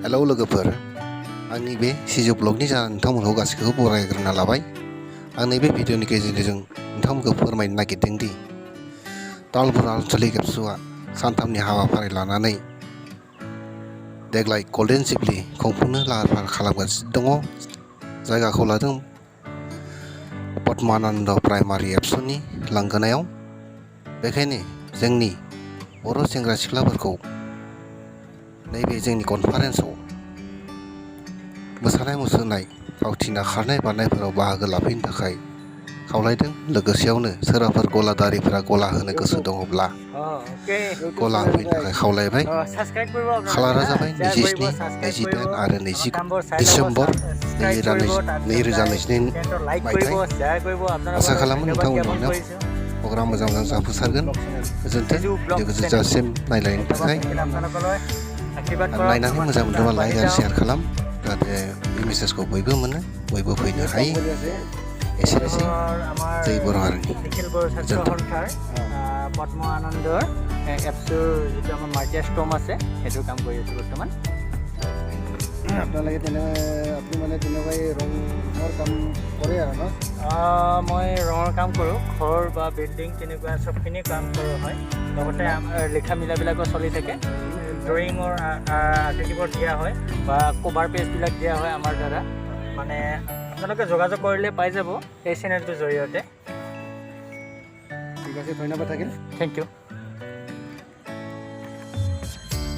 hello लोगोफोर आंनि बे सिजौ ब्लगनि जाना नोंथांमोनखौ गासैखौबो बरायग्रोना लाबाय आं नैबे भिडिअनि गेजेरजों नोंथांमोनखौ फोरमायनो नागिरदों दि तालबरा आनसलिक एबसुआ सानथामनि हाबाफारि लानानै देग्लाय गल्डेन जुबली खुंफुंनो लाहार फाहार खालामगासिनो दङ जायगाखौ लादों पद्मानन्द प्राइमारि एबसुनि लांगोनायाव बेखायनो जोंनि बर' सेंग्रा सिख्लाफोरखौ नैबे जोंनि कनफारेन्सआव मोसानाय मुसुरनाय फावथिना खारनाय बारनायफोराव बाहागो लाफैनो थाखाय खावलायदों लोगोसेयावनो सोरबाफोर गलादारिफोरा गला होनो गोसो दङब्ला गला होफैनो थाखाय खावलायबाय खालारा जाबाय 27, 28 आरो 29 डिसेम्बर 2022 मायथाइ आसा खालामो नोंथांमोननो प्रग्राम मोजां जाफुंसारगोन गोजोन्थों जोबजासिम नायलायनो थाखाय नायनानै मोजां मोनदोंबा लाइक आरो शेयार खालाम जाहाथे बे मेसेजखौ बयबो मोनो बयबो फैनो हायो एसेनोसै जै बर' हारिनि পদ্ম আনন্দৰ এপছৰ যিটো আমাৰ মাৰ্টিয়া ষ্টম আছে সেইটো কাম কৰি আছোঁ বৰ্তমান আপোনালোকে আপুনি মানে তেনেকুৱাই ৰঙৰ কাম কৰে আৰু ন মই ৰঙৰ কাম কৰোঁ ঘৰ বা বিল্ডিং তেনেকুৱা চবখিনি কাম কৰোঁ হয় লগতে আমাৰ লিখা মিলাবিলাকো চলি থাকে ড্ৰয়িঙৰ আৰ্টিটিউড দিয়া হয় বা কভাৰ পেজবিলাক দিয়া হয় আমাৰ দ্বাৰা মানে আপোনালোকে যোগাযোগ কৰিলে পাই যাব এই চেনেলটোৰ জৰিয়তে ঠিক আছে ধন্যবাদ থাকিল থেংক ইউ